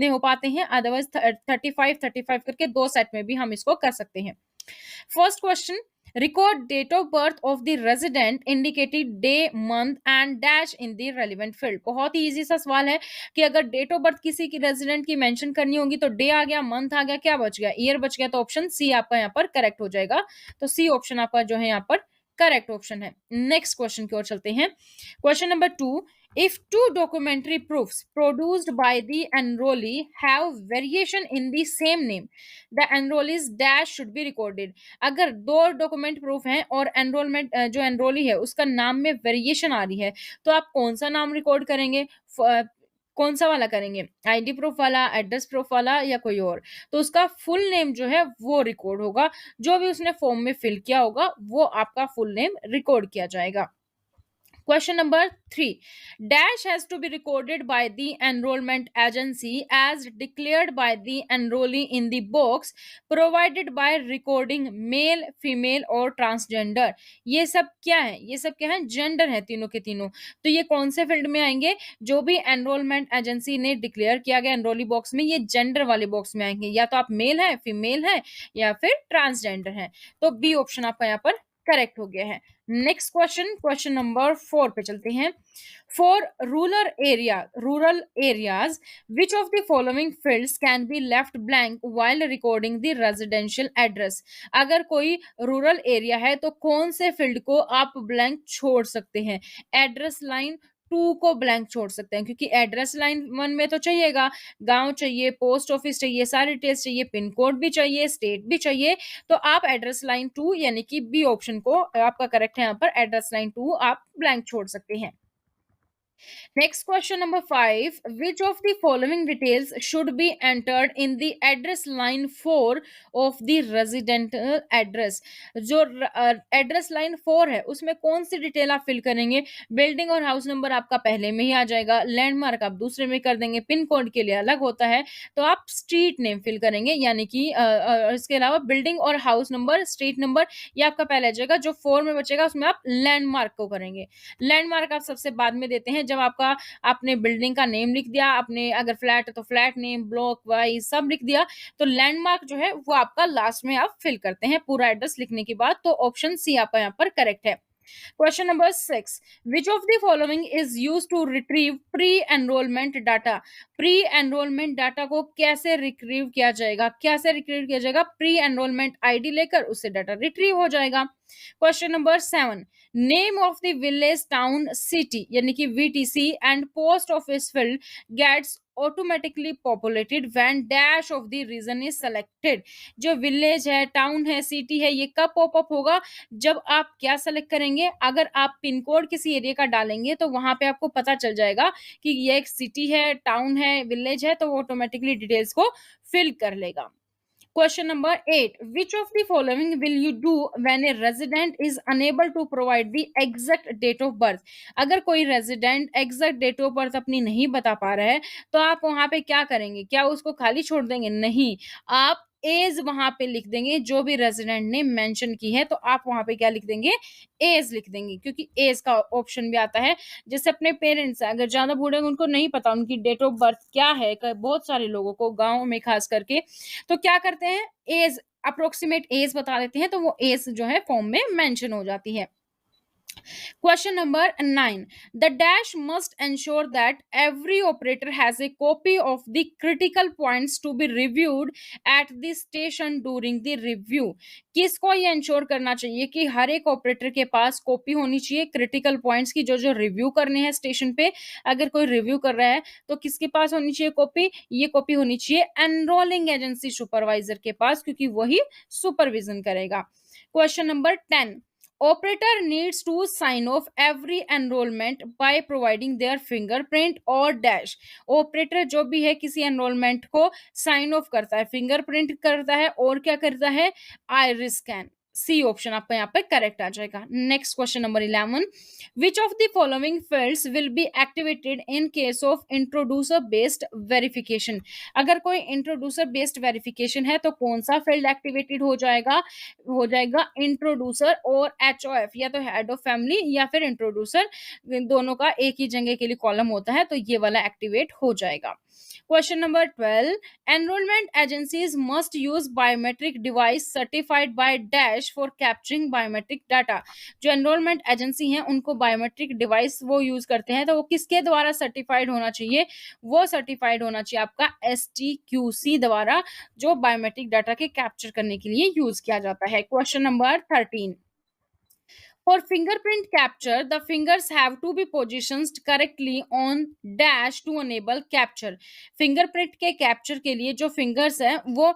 इतने हो पाते हैं, अदरवाइज 35 करके 2 सेट में भी हम इसको कर सकते हैं। First question, record date of birth of the resident indicated day month and dash in the relevant field। बहुत ही इजी सा सवाल है कि अगर डेट ऑफ बर्थ किसी की रेजिडेंट की मेंशन करनी होगी तो डे आ गया, मंथ आ गया, क्या बच गया, ईयर बच गया, तो ऑप्शन सी आपका यहाँ पर करेक्ट हो जाएगा। तो सी ऑप्शन आपका जो है यहाँ पर करेक्ट ऑप्शन है। नेक्स्ट क्वेश्चन की ओर चलते हैं। Question number 2, if two documentary proofs produced by the enrollee have variation in the same name, the enrollee's dash should be recorded। अगर दो डॉक्यूमेंट प्रूफ हैं और एनरोलमेंट जो एनरोली है उसका नाम में वेरिएशन आ रही है, तो आप कौन सा नाम रिकॉर्ड करेंगे, कौन सा वाला करेंगे, आईडी प्रूफ वाला, एड्रेस प्रूफ वाला, या कोई और। तो उसका फुल नेम जो है वो रिकॉर्ड होगा, जो भी उसने फॉर्म में फिल किया होगा वो आपका फुल नेम रिकॉर्ड किया जाएगा। Question number 3, dash has to be recorded by the enrollment agency as declared by the enrollee in the box provided by recording male, female और transgender। ये सब क्या है, ये सब क्या है, जेंडर है तीनों के तीनों। तो ये कौन से फील्ड में आएंगे, जो भी एनरोलमेंट एजेंसी ने डिक्लेयर किया गया एनरोली बॉक्स में, ये जेंडर वाले बॉक्स में आएंगे, या तो आप मेल है, फीमेल है, या फिर ट्रांसजेंडर है। तो बी ऑप्शन आपका यहाँ पर करेक्ट हो गया है। नेक्स्ट क्वेश्चन, क्वेश्चन नंबर 4 पे चलते हैं। For rural areas which of the following fields can be left blank while recording the residential address. अगर कोई रूरल एरिया है तो कौन से फील्ड को आप ब्लैंक छोड़ सकते हैं, एड्रेस लाइन 2 को ब्लैंक छोड़ सकते हैं, क्योंकि एड्रेस लाइन 1 में तो चाहिएगा, गांव चाहिए, पोस्ट ऑफिस चाहिए, सारी डिटेल्स चाहिए, पिन कोड भी चाहिए, स्टेट भी चाहिए। तो आप एड्रेस लाइन 2 यानी कि बी ऑप्शन को आपका करेक्ट है, यहाँ पर एड्रेस लाइन 2 आप ब्लैंक छोड़ सकते हैं। Next question number 5, which of the following details should be entered in the address line 4 of the resident address। जो एड्रेस लाइन 4 है उसमें कौन सी डिटेल आप फिल करेंगे, बिल्डिंग और हाउस नंबर आपका पहले में ही आ जाएगा, लैंडमार्क आप दूसरे में कर देंगे, पिन कोड के लिए अलग होता है, तो आप स्ट्रीट नेम फिल करेंगे, यानी कि इसके अलावा बिल्डिंग और हाउस नंबर, स्ट्रीट नंबर ये आपका पहले आ जाएगा, जो 4 में बचेगा उसमें आप लैंडमार्क को करेंगे। लैंडमार्क आप सबसे बाद में देते हैं, जब आपका आपने बिल्डिंग का नेम लिख दिया, आपने अगर फ्लैट है तो फ्लैट नेम, ब्लॉक वाइज सब लिख दिया, तो लैंडमार्क जो है वो आपका लास्ट में आप फिल करते हैं पूरा एड्रेस लिखने के बाद। तो ऑप्शन सी आपका यहाँ पर करेक्ट है। Question number 6, which of the following is used to retrieve pre-enrollment data। pre-enrollment data को कैसे रिट्रीव किया जाएगा, कैसे रिट्रीव किया जाएगा, pre-enrollment ID लेकर उससे डाटा रिट्रीव हो जाएगा। Question number 7, name of the village, town, city यानी कि VTC and post office field gets automatically populated when dash of the region is selected। जो विलेज है, टाउन है, सिटी है, ये कब पॉपअप होगा, जब आप क्या सेलेक्ट करेंगे, अगर आप पिन कोड किसी एरिया का डालेंगे तो वहां पे आपको पता चल जाएगा कि ये एक सिटी है, टाउन है, विलेज है, तो वो ऑटोमेटिकली डिटेल्स को फिल कर लेगा। Question number 8, which of the following will you do when a resident is unable to provide the exact date of birth। अगर कोई resident exact date of birth अपनी नहीं बता पा रहा है तो आप वहां पे क्या करेंगे, क्या उसको खाली छोड़ देंगे, नहीं, आप एज वहां पे लिख देंगे, जो भी रेजिडेंट ने मेंशन की है तो आप वहां पे क्या लिख देंगे, एज लिख देंगे, क्योंकि एज का ऑप्शन भी आता है। जैसे अपने पेरेंट्स अगर ज्यादा बूढ़े हैं, उनको नहीं पता उनकी डेट ऑफ बर्थ क्या है, बहुत सारे लोगों को गाँव में खास करके, तो क्या करते हैं, एज अप्रोक्सीमेट एज बता देते हैं, तो वो एज जो है फॉर्म में मेंशन हो जाती है। Question number 9, the dash must ensure that every operator has a copy of the critical points to be reviewed at the station during the review। किसको ये इंश्योर करना चाहिए कि हर एक ऑपरेटर के पास कॉपी होनी चाहिए क्रिटिकल पॉइंट्स की, जो जो रिव्यू करने हैं स्टेशन पे, अगर कोई रिव्यू कर रहा है तो किसके पास होनी चाहिए कॉपी, ये कॉपी होनी चाहिए एनरोलिंग एजेंसी सुपरवाइजर के पास, क्योंकि वही सुपरविजन करेगा। Question number 10, operator needs to sign off every enrollment by providing their fingerprint और dash। ऑपरेटर जो भी है किसी एनरोलमेंट को साइन ऑफ करता है, फिंगरप्रिंट करता है और क्या करता है, आइरिस स्कैन। सी ऑप्शन आपका यहाँ पे करेक्ट आ जाएगा। Next question number 11, which of the following fields will be activated in case of introducer based verification. अगर कोई इंट्रोड्यूसर बेस्ड वेरिफिकेशन है तो कौन सा फील्ड एक्टिवेटेड हो जाएगा, हो जाएगा इंट्रोड्यूसर और HOF, या तो हेड ऑफ फैमिली या फिर इंट्रोड्यूसर, दोनों का एक ही जगह के लिए कॉलम होता है, तो ये वाला एक्टिवेट हो जाएगा। Question number 12, enrolment agencies must use biometric device certified by dash for capturing biometric data. जो एनरोलमेंट एजेंसी हैं उनको बायोमेट्रिक डिवाइस वो यूज करते हैं, तो वो किसके द्वारा सर्टिफाइड होना चाहिए? वो सर्टिफाइड होना चाहिए आपका STQC द्वारा, जो बायोमेट्रिक डाटा के कैप्चर करने के लिए यूज किया जाता है। Question number 13, for fingerprint capture, the fingers have to be positioned correctly on dash to enable capture. Fingerprint के कैप्चर के लिए जो फिंगर्स है वो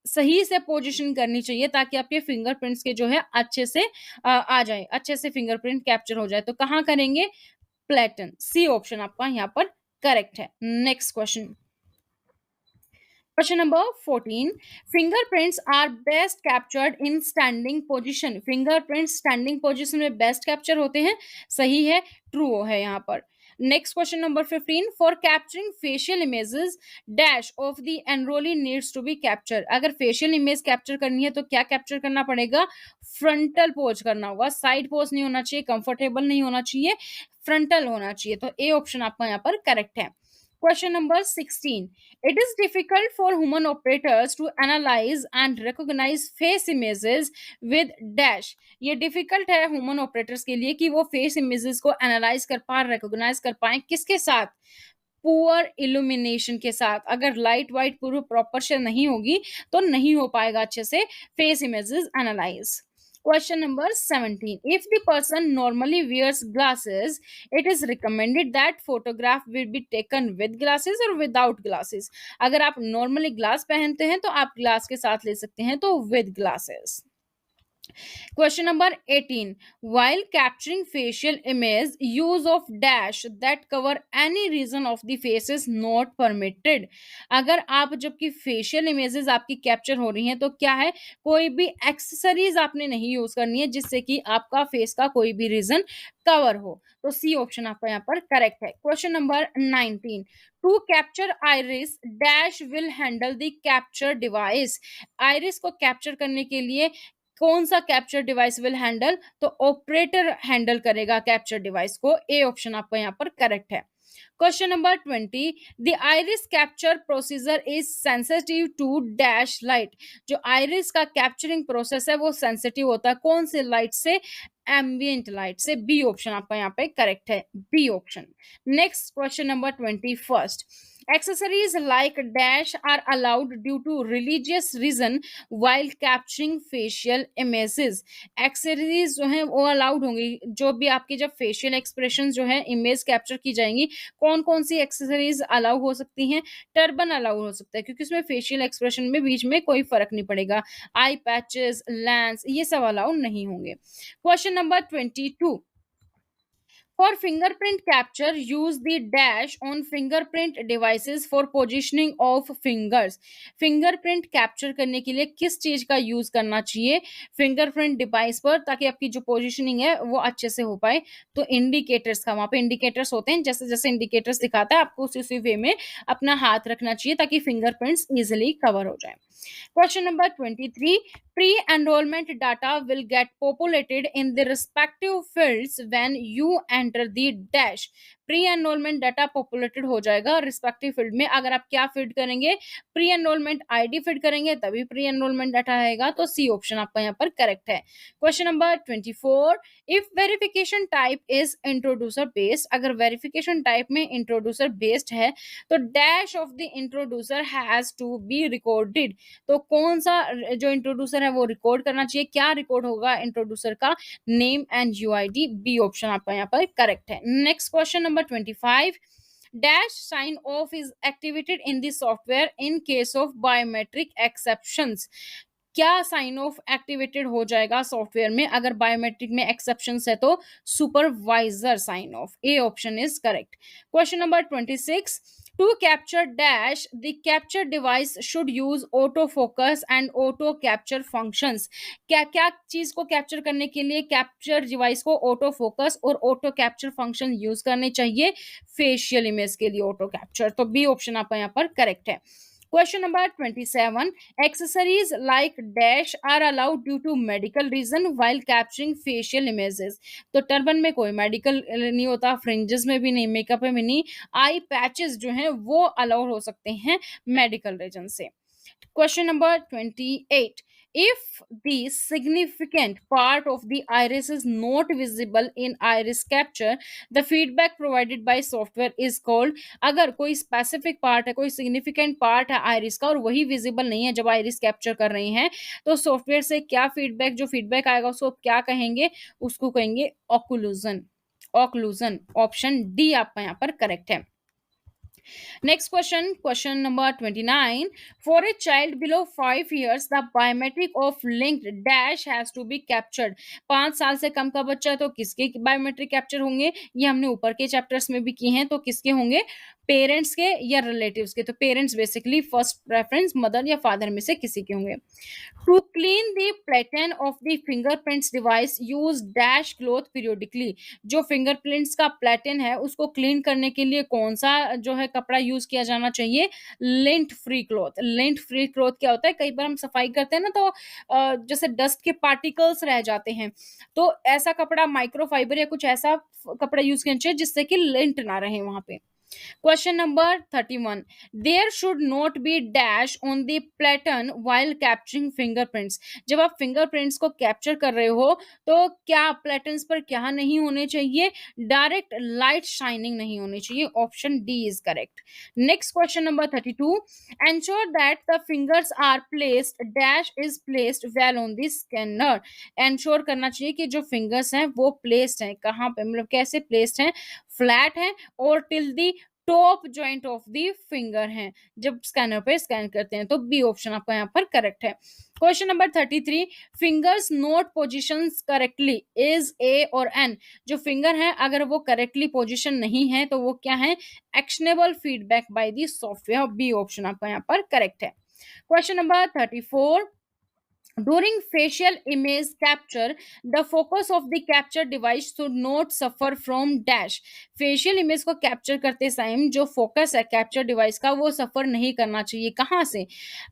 सही से पोजीशन करनी चाहिए ताकि आपके फिंगरप्रिंट्स के जो है अच्छे से आ जाए, अच्छे से फिंगरप्रिंट कैप्चर हो जाए। तो कहाँ करेंगे? प्लेटन। सी ऑप्शन आपका यहाँ पर करेक्ट है। Next question, question number 14, fingerprints are best captured in standing position. Fingerprints standing position में बेस्ट कैप्चर होते हैं, सही है, ट्रू है यहाँ पर। Next question number 15, for capturing facial images dash of the enrolee needs to be capture. अगर facial image capture करनी है तो क्या कैप्चर करना पड़ेगा? फ्रंटल पोज करना होगा, साइड पोज नहीं होना चाहिए, कंफर्टेबल नहीं होना चाहिए, फ्रंटल होना चाहिए। तो ए ऑप्शन आपका यहाँ पर करेक्ट है। Question number 16. It is difficult for human operators to analyze and recognize face images with dash. ये difficult है human operators के लिए कि वो face images को analyze कर पाए, recognize कर पाए, किसके साथ? पुअर इल्यूमिनेशन के साथ। अगर लाइट वाइट पूरी प्रॉपर से नहीं होगी तो नहीं हो पाएगा अच्छे से face images analyse. Question number 17. If the person normally wears glasses, it is recommended that photograph will be taken with glasses or without glasses. अगर आप normally glass पहनते हैं तो आप glass के साथ ले सकते हैं, तो with glasses. Question number 18. While capturing facial image, use of dash that cover any region of the face is not permitted. अगर आप जबकि facial images आपकी capture हो रही हैं तो क्या है, कोई भी accessories आपने नहीं यूज करनी है जिससे कि आपका face का कोई भी region कवर हो। तो सी ऑप्शन आपका यहाँ पर करेक्ट है। Question number 19. To capture iris dash will handle the capture device. Iris को कैप्चर करने के लिए कौन सा कैप्चर डिवाइस विल हैंडल? तो ऑपरेटर हैंडल करेगा कैप्चर डिवाइस को। ए ऑप्शन आपका यहाँ पर करेक्ट है। Question number 20, the iris capture procedure is sensitive to dash light. जो आइरिस का कैप्चरिंग प्रोसेस है वो सेंसिटिव होता है कौन से लाइट से? एम्बियंट लाइट से। बी ऑप्शन आपका यहाँ पे करेक्ट है, B option. Next question number 21, accessories like dash are allowed due to religious reason while capturing facial images. accessories जो हैं वो अलाउड होंगी जो भी आपकी जब फेशियल एक्सप्रेशन जो है इमेज कैप्चर की जाएंगी। कौन कौन सी एक्सेसरीज अलाउ हो सकती हैं? टर्बन अलाउ हो सकता है क्योंकि उसमें फेशियल एक्सप्रेशन में बीच में कोई फर्क नहीं पड़ेगा। आई पैचेस, लेंस, ये सब अलाउ नहीं होंगे। Question number 22, for fingerprint capture, use the dash on fingerprint devices for positioning of fingers. Fingerprint capture करने के लिए किस चीज का यूज करना चाहिए फिंगरप्रिंट डिवाइस पर ताकि आपकी जो पोजीशनिंग है वो अच्छे से हो पाए? तो इंडिकेटर्स का, वहां पे इंडिकेटर्स होते हैं, जैसे जैसे इंडिकेटर्स दिखाता है आपको उसी वे में अपना हाथ रखना चाहिए ताकि फिंगरप्रिंट्स इजिली कवर हो जाए। Question number 23, pre-enrollment data will get populated in the respective fields when you enter the dash. Pre enrolment data populated हो जाएगा रिस्पेक्टिव फील्ड में। अगर आप क्या फीड करेंगे? प्री एनरोलमेंट आईडी फीड करेंगे तभी प्री एनरोलमेंट डाटा आएगा। तो सी ऑप्शन आपका यहाँ पर करेक्ट है। Question number 24, if verification type is introducer based, अगर वेरिफिकेशन टाइप में इंट्रोड्यूसर बेस्ड है तो dash of the introducer has to be recorded. तो कौन सा जो इंट्रोड्यूसर है वो रिकॉर्ड करना चाहिए? क्या रिकॉर्ड होगा इंट्रोड्यूसर का? Name and UID. B option आपका यहाँ पर करेक्ट है। Next question number 25, dash sign off is activated in the software in case of biometric exceptions. क्या साइन ऑफ एक्टिवेटेड हो जाएगा सॉफ्टवेयर में अगर बायोमेट्रिक में एक्सेप्शंस है? तो supervisor sign off. A option is correct. Question number 26, to capture dash the capture device should use auto focus and auto capture functions. क्या क्या चीज को कैप्चर करने के लिए कैप्चर डिवाइस को ऑटो फोकस और ऑटो कैप्चर फंक्शन यूज करने चाहिए? फेशियल इमेज के लिए ऑटो कैप्चर। तो बी ऑप्शन आपका यहाँ पर करेक्ट है। Question number 27. Accessories like dash are allowed due to medical reason while capturing facial images. तो टर्बन में कोई मेडिकल नहीं होता, फ्रिंजेस में भी नहीं, मेकअप में भी नहीं. आई पैचेस जो हैं वो अलाउ हो सकते हैं मेडिकल रीजन से. Question number 28. If the significant part of the iris is not visible in iris capture, the feedback provided by software is called. अगर कोई स्पेसिफिक पार्ट है, कोई सिग्निफिकेंट पार्ट है आयरिस का और वही विजिबल नहीं है जब आयरिस कैप्चर कर रही हैं, तो सॉफ्टवेयर से क्या फीडबैक, जो फीडबैक आएगा उसको क्या कहेंगे? उसको कहेंगे ऑक्लूजन. ऑक्लूजन. ऑप्शन डी आपका यहाँ पर करेक्ट है. Next question, question number 29. For a child below 5 years, the biometric of linked dash has to be captured. 5 साल से कम का बच्चा है तो किसके बायोमेट्रिक कैप्चर होंगे? ये हमने ऊपर के चैप्टर्स में भी किए हैं. तो किसके होंगे? पेरेंट्स के या रिलेटिव्स के. तो parents basically first preference mother या फादर में से किसी के होंगे. To clean the pattern of the fingerprints device, use dash cloth periodically. जो फिंगरप्रिंट्स का प्लेटन है उसको क्लीन करने के लिए कौन सा जो है कपड़ा यूज किया जाना चाहिए? Lint free cloth. Lint free cloth क्या होता है? कई बार हम सफाई करते हैं ना तो जैसे डस्ट के पार्टिकल्स रह जाते हैं, तो ऐसा कपड़ा माइक्रोफाइबर या कुछ ऐसा कपड़ा यूज करना चाहिए जिससे कि लिंट ना रहे वहां पे. Question number 31. There should not be dash on the pattern while capturing fingerprints. जब आप फिंगरप्रिंट्स को कैप्चर कर रहे हो तो क्या पैटर्न्स पर क्या नहीं होने चाहिए? डायरेक्ट लाइट शाइनिंग नहीं होनी चाहिए. Option D is correct. Next question number 32. Ensure that the fingers are placed dash is placed well on the scanner. Ensure करना चाहिए कि जो फिंगर्स हैं वो प्लेस्ड हैं. कहाँ पे, मतलब कैसे प्लेस्ड हैं? फ्लैट है और till the top joint of the finger है जब स्कैनर पे स्कैन करते हैं. तो बी ऑप्शन आपका यहाँ पर करेक्ट है. Question number 33. Fingers note positions correctly is a और एन. जो फिंगर है अगर वो करेक्टली पोजिशन नहीं है तो वो क्या है? Actionable feedback by the software. B option आपका यहाँ पर करेक्ट है. Question number 34. During facial image capture, the focus of the capture device should not suffer from dash. Facial image को capture करते टाइम जो focus है capture device का वो suffer नहीं करना चाहिए. कहाँ से?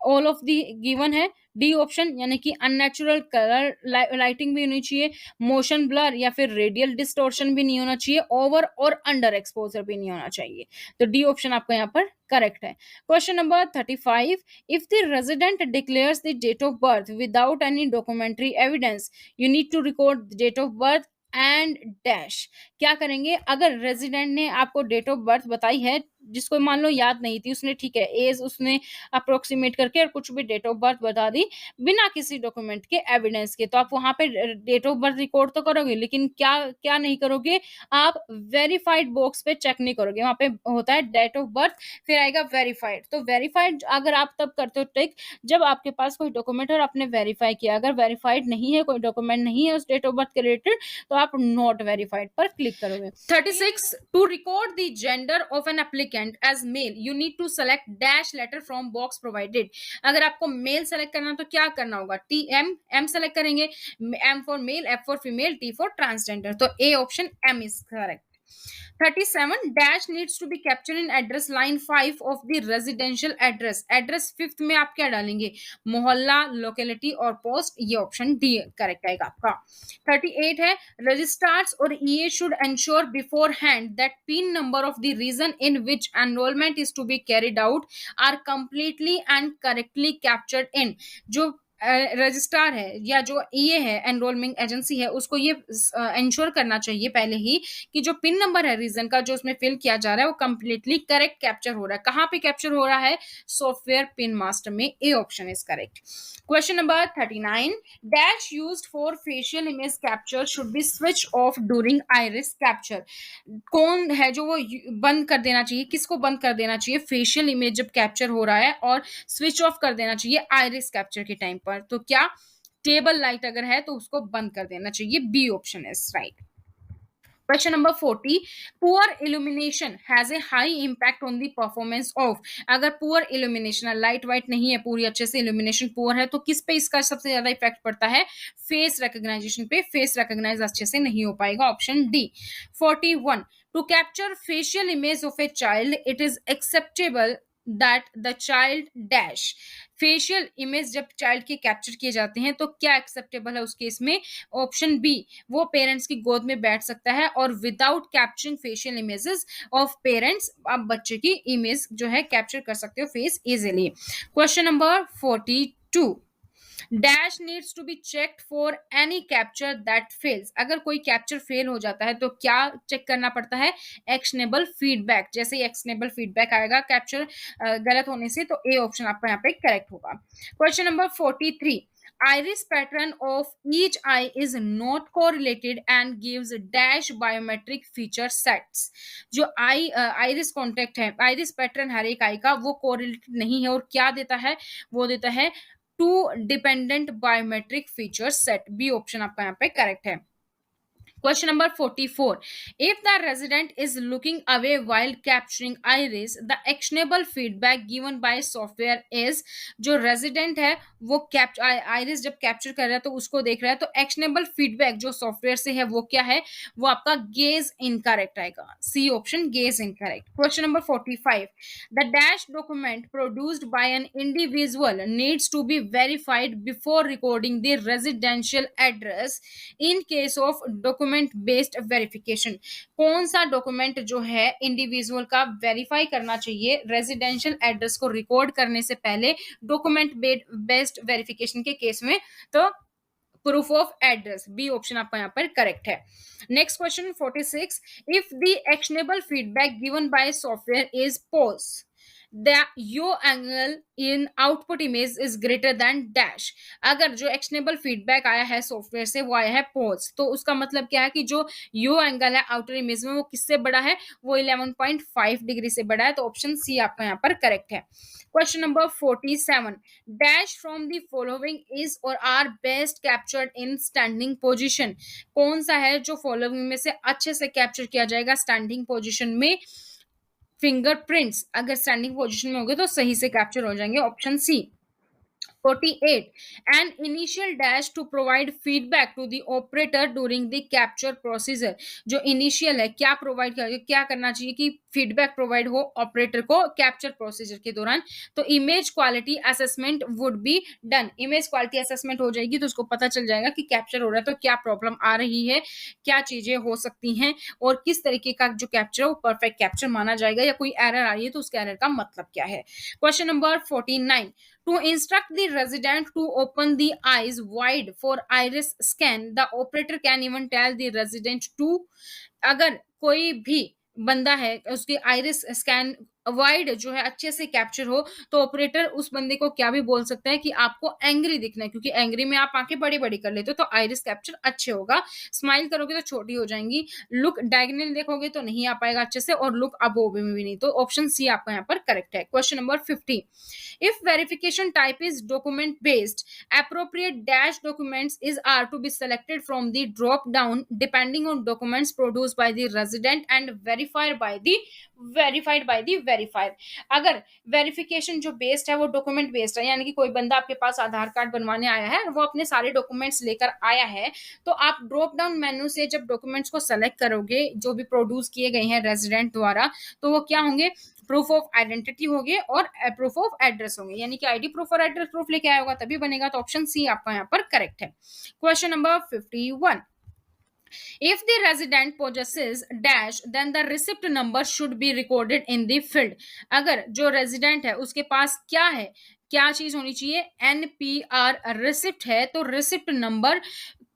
All of the given है. डी ऑप्शन, यानी कि अननेचुरल कलर लाइटिंग भी होनी चाहिए, मोशन ब्लर या फिर रेडियल डिस्टोर्शन भी नहीं होना चाहिए, ओवर और अंडर एक्सपोजर भी नहीं होना चाहिए. तो डी ऑप्शन आपका यहाँ पर करेक्ट है. Question number 35. If the resident declares the date of birth without any documentary evidence, you need to record the date of birth and dash. क्या करेंगे? अगर रेजिडेंट ने आपको डेट ऑफ बर्थ बताई है जिसको मान लो याद नहीं थी, उसने ठीक है एज उसने अप्रोक्सीमेट करके और कुछ भी डेट ऑफ बर्थ बता दी बिना किसी डॉक्यूमेंट के एविडेंस के, तो आप वहां पे डेट ऑफ बर्थ रिकॉर्ड तो करोगे लेकिन क्या क्या नहीं करोगे? आप वेरीफाइड बॉक्स पे चेक नहीं करोगे. वहां पे होता है डेट ऑफ बर्थ, फिर आएगा वेरीफाइड. तो वेरीफाइड अगर आप तब करते हो टिक जब आपके पास कोई डॉक्यूमेंट और आपने वेरीफाई किया. अगर वेरीफाइड नहीं है, कोई डॉक्यूमेंट नहीं है उस डेट ऑफ बर्थ के रिलेटेड, तो आप नॉट वेरीफाइड पर क्लिक करोगे. 36. To record the gender of an applicant as male, you need to select dash letter from box provided. अगर आपको मेल सेलेक्ट करना तो क्या करना होगा? टी एम सेलेक्ट करेंगे. M for male, F for female, T for transgender. तो A option M is correct. 37. Dash needs to be captured in address line 5 of the residential address. Address 5th में आप क्या डालेंगे? मोहल्ला, locality और post. ये option D correct आएगा आपका. 38 है. रजिस्ट्रार्स और EA should ensure beforehand that PIN number of the region in which enrolment is to be carried out are completely and correctly captured in. जो registrar है या जो ईए है, एनरोलमेंट एजेंसी है, उसको ये इंश्योर करना चाहिए पहले ही कि जो पिन नंबर है रीजन का जो उसमें फिल किया जा रहा है वो कंप्लीटली करेक्ट कैप्चर हो रहा है. कहाँ पे कैप्चर हो रहा है? सॉफ्टवेयर पिन मास्टर में. ए option is correct. Question number 39. Dash used for facial image capture should be switch off during iris capture. कौन है जो वो बंद कर देना चाहिए? किसको बंद कर देना चाहिए? फेशियल इमेज जब कैप्चर हो रहा है और स्विच ऑफ कर देना चाहिए आइरिस कैप्चर के टाइम पर. तो क्या? टेबल लाइट अगर है तो उसको बंद कर देना चाहिए. B option is right. Question number 40. Poor illumination has a high impact on the performance of. अगर poor illumination है, लाइट वाइट नहीं है पूरी अच्छे से, illumination poor है, तो किस पे इसका सबसे ज्यादा इफेक्ट पड़ता है? फेस रिकॉग्नाइजेशन पे. फेस रिकॉग्नाइज अच्छे से नहीं हो पाएगा. Option D. 41. To capture facial image of a child, it is acceptable that the child dash. Facial image जब चाइल्ड के कैप्चर किए जाते हैं तो क्या एक्सेप्टेबल है उस केस में? ऑप्शन बी, वो पेरेंट्स की गोद में बैठ सकता है और without capturing facial images of parents आप बच्चे की इमेज जो है कैप्चर कर सकते हो face easily. Question number 42, dash needs to be checked for any capture that fails. अगर कोई कैप्चर फेल हो जाता है तो क्या चेक करना पड़ता है? Actionable feedback. जैसे ही एक्शनेबल फीडबैक आएगा कैप्चर गलत होने से, तो ए ऑप्शन आपका यहाँ पे करेक्ट होगा। Question number 43, iris pattern of each eye is not correlated and gives dash biometric feature sets। जो आइरिस कॉन्टेक्ट है, आइरिस पैटर्न हर एक आई का, वो कोरिलेटेड नहीं है और क्या देता है? वो देता है two dependent biometric feature set. B option आपका यहाँ पे करेक्ट है। Question number 44, if the resident is looking away while capturing iris, the actionable feedback given by software is, जो resident है वो iris जब कैप्चर कर रहा है तो उसको देख रहा है, तो actionable feedback जो सॉफ्टवेयर से है वो क्या है? वो आपका gaze incorrect आएगा। C option gaze incorrect। Question number 45, the dash document produced by an individual needs to be verified before recording the residential address in case of document based verification. कौन सा डॉक्यूमेंट जो है individual का verify करना चाहिए residential address को record करने से पहले डॉक्यूमेंट बेस्ड वेरिफिकेशन के केस में? तो proof of address. B option आपका यहाँ पर करेक्ट है। Next question 46, if the actionable feedback given by software is pose, the yaw angle in output image is greater than dash. अगर जो actionable feedback आया है सॉफ्टवेयर से वो आया है पोज, तो उसका मतलब क्या है कि जो यो एंगल है आउटर इमेज में वो किससे बड़ा है? वो 11.5 डिग्री से बड़ा है। तो ऑप्शन सी आपका यहाँ पर करेक्ट है। Question number 47, dash from the following is और are best captured in standing position. कौन सा है जो फॉलोइंग में से अच्छे से कैप्चर किया जाएगा स्टैंडिंग पोजिशन में? फिंगरप्रिंट्स अगर स्टैंडिंग पोजीशन में होंगे तो सही से कैप्चर हो जाएंगे। Option C. 48, an initial dash to provide feedback to the operator during the capture procedure। जो इनिशियल है क्या प्रोवाइड क्या करना चाहिए कि फीडबैक प्रोवाइड हो ऑपरेटर को कैप्चर प्रोसीजर के दौरान? तो image quality assessment would be done. Image quality assessment हो जाएगी तो उसको पता चल जाएगा कि कैप्चर हो रहा है तो क्या प्रॉब्लम आ रही है, क्या चीजें हो सकती हैं और किस तरीके का जो कैप्चर है वो परफेक्ट कैप्चर माना जाएगा, या कोई एरर आ रही है तो उसके एरर का मतलब क्या है। Question number 49, to instruct the resident to open the eyes wide for iris scan, the operator can even tell the resident to। अगर कोई भी बंदा है उसकी आइरिस स्कैन वाइड जो है अच्छे से कैप्चर हो तो ऑपरेटर उस बंदे को क्या भी बोल सकता है कि आपको एंग्री दिखना है, क्योंकि एंग्री में आप आंखें बड़ी बड़ी कर लेते हो तो आइरिस कैप्चर अच्छे होगा। स्माइल करोगे तो छोटी हो जाएंगी, लुक डायगोनल देखोगे तो नहीं आ पाएगा अच्छे से, और लुक अबोव में भी नहीं। तो ऑप्शन सी आपका यहाँ पर करेक्ट है। Question number 50, if verification type is document based, appropriate dash documents is are to be selected from the drop down depending on documents produced by the resident and verified by the verifier. अगर verification जो based है वो document based है, यानी कि कोई बंदा आपके पास आधार कार्ड बनवाने आया है, वो अपने सारे डॉक्यूमेंट्स लेकर आया है, तो आप ड्रॉप डाउन मेन्यू से जब डॉक्यूमेंट्स को सेलेक्ट करोगे जो भी प्रोड्यूस किए गए हैं रेजिडेंट द्वारा, तो वो क्या होंगे? प्रूफ ऑफ आइडेंटिटी होंगे और प्रूफ ऑफ एड्रेस होंगे, यानी कि आईडी प्रूफ और एड्रेस प्रूफ लेके आया होगा तभी बनेगा। तो ऑप्शन सी आपका यहाँ पर करेक्ट है। Question number 51, if the resident possesses dash then the receipt number should be recorded in the field। अगर जो रेजिडेंट है उसके पास क्या है, क्या चीज होनी चाहिए? एनपीआर रिसिप्ट है तो रिसिप्ट नंबर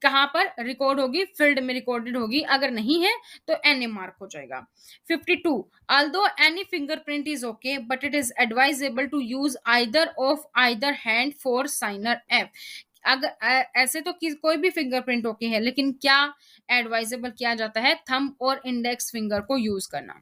कहां पर रिकॉर्ड होगी? फील्ड में रिकॉर्डेड होगी। अगर नहीं है तो एनए मार्क हो जाएगा। 52, although any fingerprint is okay but it is advisable to use either of either hand for signer F। अगर ऐसे तो कोई भी फिंगरप्रिंट ओके है, लेकिन क्या एडवाइजेबल किया जाता है? थंब और इंडेक्स फिंगर को यूज करना।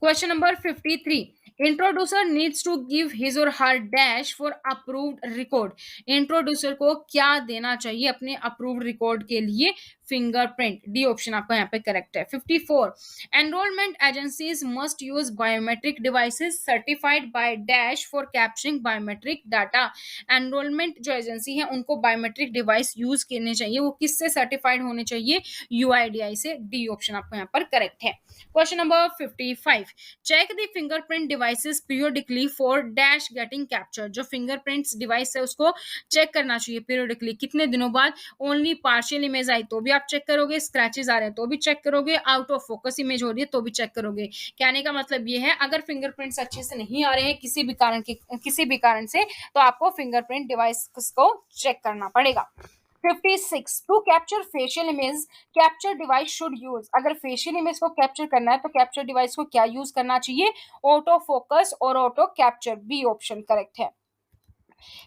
Question number 53, introducer needs to give his और her dash for approved record. Introducer को क्या देना चाहिए अपने अप्रूव्ड रिकॉर्ड के लिए? फिंगरप्रिंट, डी ऑप्शन आपका यहाँ पे करेक्ट है। 54, enrolment agencies must use biometric devices certified by dash for capturing biometric data. Enrolment जो एजेंसी है उनको बायोमेट्रिक डिवाइस यूज करने चाहिए, वो किससे सर्टिफाइड होने चाहिए, यूआईडीआई से, डी ऑप्शन आपको यहाँ पर करेक्ट है। Question number 55, check the fingerprint devices periodically for dash getting capture. जो फिंगरप्रिंट्स डिवाइस है उसको चेक करना चाहिए पीरियोडिकली, कितने दिनों बाद, ओनली पार्शियल इमेज आई तो भी आप चेक करोगे, स्क्रैचेस आ रहे हैं तो भी चेक करोगे, आउट ऑफ फोकस इमेज हो रही है तो भी चेक करोगे। कहने का मतलब ये है अगर फिंगरप्रिंट्स अच्छे से नहीं आ रहे हैं किसी भी कारण से, तो आपको फिंगरप्रिंट डिवाइस को चेक करना पड़ेगा। 56, to capture facial image capture device should use. अगर फेशियल इमेज को कैप्चर करना है तो कैप्चर डिवाइस को क्या यूज करना चाहिए, ऑटो फोकस और auto capture, B option correct है।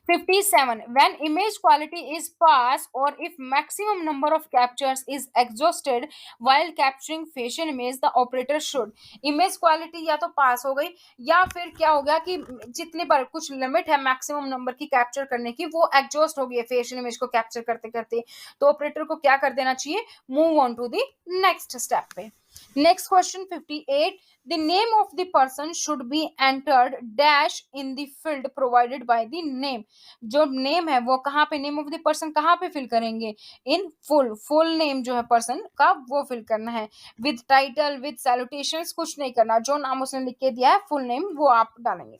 57, when image quality is passed or if maximum number of captures is exhausted while capturing facial image, the operator should, image quality या तो पास हो गई या फिर क्या हो गया कि जितने बार कुछ लिमिट है मैक्सिमम नंबर की कैप्चर करने की वो एग्जॉस्ट हो गई है फेशियल इमेज को कैप्चर करते करते, तो ऑपरेटर को क्या कर देना चाहिए, move on to the next step पे। Next question 58, the name of the person should be entered dash in the field provided by the name। जो नेम है वो कहाँ पे, नेम ऑफ द पर्सन कहाँ पे फिल करेंगे, इन फुल नेम जो है पर्सन का वो फिल करना है, विद टाइटल विद सैल्यूटेशंस कुछ नहीं करना, जो नाम उसने लिख के दिया है फुल नेम वो आप डालेंगे।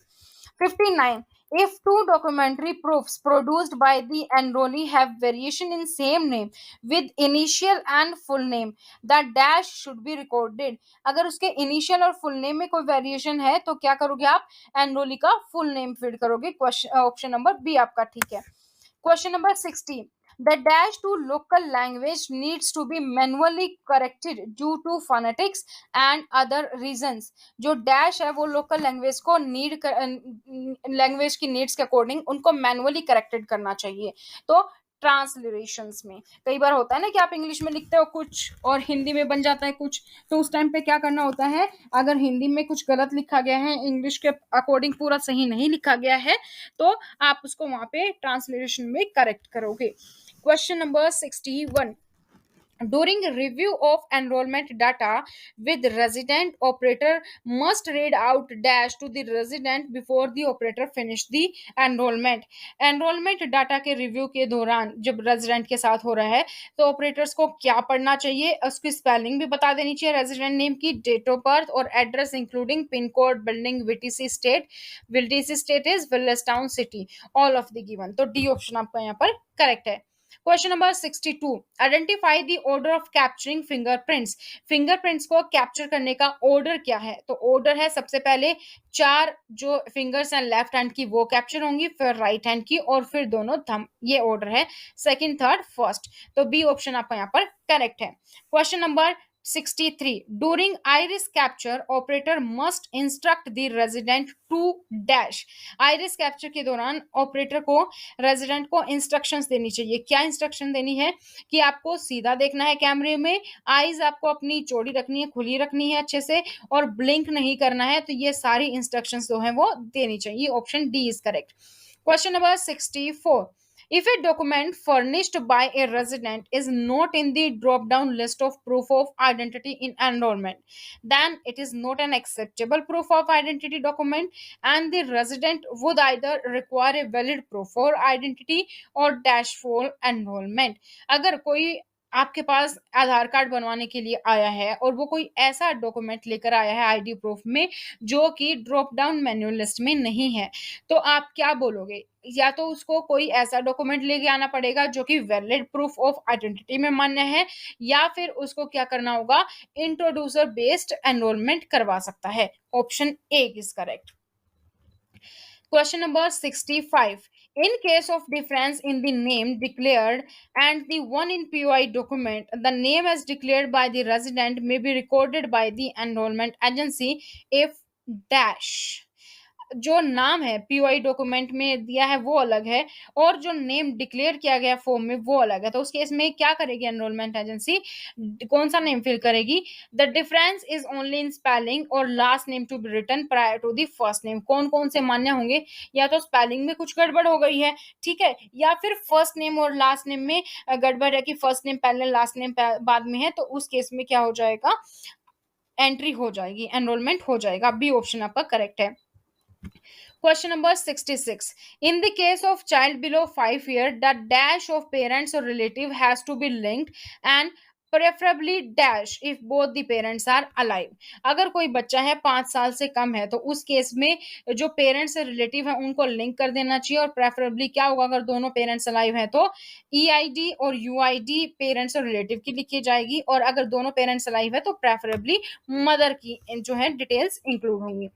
59, if two documentary proofs produced by the enrollee have variation in same name with initial and full name, the dash should be recorded। अगर उसके इनिशियल और फुल नेम में कोई वेरिएशन है तो क्या करोगे आप, एनरोली का फुल नेम फिल करोगे। क्वेश्चन ऑप्शन नंबर बी आपका ठीक है। Question number 60, the dash to local language needs to be manually corrected due to phonetics and other reasons। जो डैश है वो लोकल लैंग्वेज को लैंग्वेज की नीड्स के अकॉर्डिंग उनको मैनुअली करेक्टेड करना चाहिए। तो ट्रांसलेशंस में कई बार होता है ना कि आप इंग्लिश में लिखते हो कुछ और हिंदी में बन जाता है कुछ, तो उस टाइम पे क्या करना होता है, अगर हिंदी में कुछ गलत लिखा गया है, इंग्लिश के अकॉर्डिंग पूरा सही नहीं लिखा गया है, तो आप उसको वहां पे ट्रांसलेशन में करेक्ट करोगे। Question number 61, during review of enrollment data with resident, operator must read out dash to the resident before the operator finish the enrollment data के रिव्यू के दौरान जब रेजिडेंट के साथ हो रहा है तो ऑपरेटर्स को क्या पढ़ना चाहिए, उसकी स्पेलिंग भी बता देनी चाहिए, रेजिडेंट नेम की, डेट ऑफ बर्थ और address including pin code, building, VTC state is village town city, all of the given, तो डी ऑप्शन आपका यहाँ पर करेक्ट है। Question number 62, identify the order of capturing fingerprints. Fingerprints को capture करने का order क्या है, तो ऑर्डर है सबसे पहले 4 जो फिंगर्स हैं लेफ्ट हैंड की वो कैप्चर होंगी, फिर राइट हैंड की और फिर दोनों थंब, ये ऑर्डर है, सेकंड थर्ड फर्स्ट, तो बी ऑप्शन आपका यहाँ पर करेक्ट है। Question number 63, during iris capture operator must instruct the resident to dash। iris capture के दौरान ऑपरेटर को रेजिडेंट को इंस्ट्रक्शंस देनी चाहिए, क्या इंस्ट्रक्शन देनी है कि आपको सीधा देखना है कैमरे में, आईज आपको अपनी चौड़ी रखनी है, खुली रखनी है अच्छे से, और ब्लिंक नहीं करना है, तो ये सारी इंस्ट्रक्शंस जो है वो देनी चाहिए, option D is correct. Question number 64, if a document furnished by a resident is not in the drop down list of proof of identity in enrollment, then it is not an acceptable proof of identity document and the resident would either require a valid proof for identity or dash for enrollment। अगर कोई आपके पास आधार card बनवाने के लिए आया है और वो कोई ऐसा डॉक्यूमेंट लेकर आया है आईडी प्रूफ में जो कि ड्रॉप डाउन मेन्यू लिस्ट में नहीं है, तो आप क्या बोलोगे, या तो उसको कोई ऐसा डॉक्यूमेंट लेके आना पड़ेगा जो कि वैलिड प्रूफ ऑफ आइडेंटिटी में मान्य है, या फिर उसको क्या करना होगा, इंट्रोड्यूसर बेस्ड एनरोलमेंट करवा सकता है, option A is correct. Question number 65. In case of difference in the name declared and the one in POI document, the name as declared by the resident may be recorded by the enrollment agency if dash। जो नाम है POI document में दिया है वो अलग है और जो नेम डिक्लेयर किया गया फॉर्म में वो अलग है, तो उस केस में क्या करेगी एनरोलमेंट एजेंसी, कौन सा नेम फिल करेगी? The difference is only in spelling और last name to be written prior to the first name. कौन कौन से मान्य होंगे? या तो स्पेलिंग में कुछ गड़बड़ हो गई है, ठीक है, या फिर फर्स्ट नेम और लास्ट नेम में गड़बड़ है कि फर्स्ट नेम पहले लास्ट नेम बाद में है, तो उस केस में क्या हो जाएगा, एंट्री हो जाएगी, एनरोलमेंट हो जाएगा। बी ऑप्शन आपका करेक्ट है। Question number 66. In the case of child below 5 years, the dash of parents or relative has to be linked and preferably dash if both the parents are alive. अगर कोई बच्चा है 5 साल से कम है तो उस केस में जो पेरेंट्स रिलेटिव है उनको लिंक कर देना चाहिए और प्रेफरेबली क्या होगा, अगर दोनों पेरेंट्स अलाइव हैं तो ईआईडी और यूआईडी पेरेंट्स और रिलेटिव की लिखी जाएगी और अगर दोनों पेरेंट्स अलाइव है तो प्रेफरेबली मदर की जो है डिटेल्स इंक्लूड होंगी।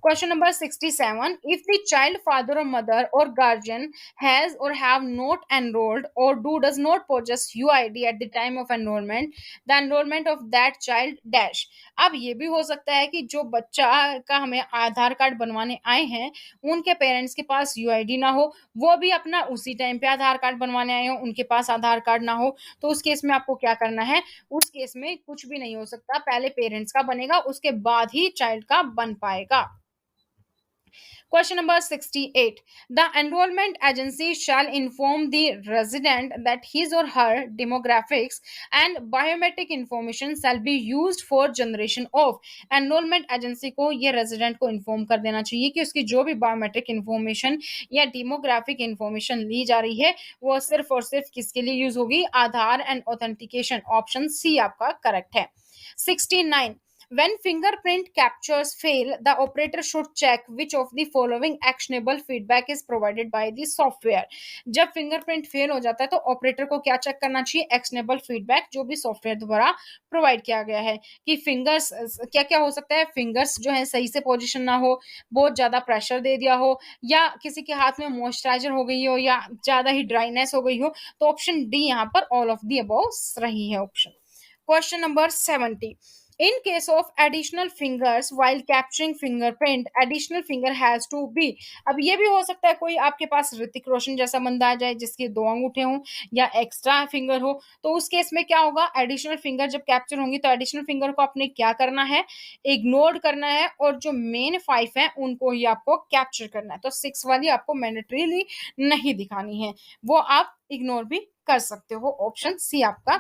Question number 67. If the child father or mother or guardian has or have not enrolled or does not possess UID at the time of enrollment, the enrollment of that child dash. अब ये भी हो सकता है कि जो बच्चा का हमें आधार कार्ड बनवाने आए हैं उनके पेरेंट्स के पास यूआईडी ना हो, वो भी अपना उसी टाइम पे आधार कार्ड बनवाने आए हो, उनके पास आधार कार्ड ना हो, तो उस केस में आपको क्या करना है, उस केस में कुछ भी नहीं हो सकता, पहले पेरेंट्स का बनेगा उसके बाद ही चाइल्ड का बन पाएगा। Question number 68. The enrollment agency shall inform the resident that his or her demographics and biometric information shall be used for generation of. Enrollment agency को ये resident को inform कर देना चाहिए कि उसकी जो भी biometric information या demographic information ली जा रही है वो सिर्फ और सिर्फ किसके लिए यूज होगी, आधार एंड ऑथेंटिकेशन। ऑप्शन सी आपका करेक्ट है। 69. When fingerprint captures fail, the operator should check which of the following actionable feedback is provided by the software. जब फिंगरप्रिंट फेल हो जाता है तो ऑपरेटर को क्या चेक करना चाहिए, एक्शनेबल फीडबैक जो भी सॉफ्टवेयर द्वारा प्रोवाइड किया गया है कि फिंगर्स क्या क्या हो सकता है, फिंगर्स जो है सही से पोजीशन ना हो, बहुत ज्यादा प्रेशर दे दिया हो, या किसी के हाथ में मॉइस्चराइजर हो गई हो, या ज्यादा ही ड्राइनेस हो गई हो, तो ऑप्शन डी यहाँ पर ऑल ऑफ दी अबव सही है option. Question number 70. In case of additional fingers while capturing fingerprint, additional finger has to be. अब ये भी हो सकता है कोई आपके पास ऋतिक रोशन जैसा बंदा आ जाए जिसके 2 अंगूठे हों या एक्स्ट्रा फिंगर हो, तो उस केस में क्या होगा, एडिशनल फिंगर जब कैप्चर होंगी तो एडिशनल फिंगर को आपने क्या करना है, इग्नोर करना है और जो मेन 5 है उनको ही आपको कैप्चर करना है। तो 6 वाली आपको मैंडेटरीली नहीं दिखानी है, वो आप इग्नोर भी कर सकते हो। ऑप्शन सी आपका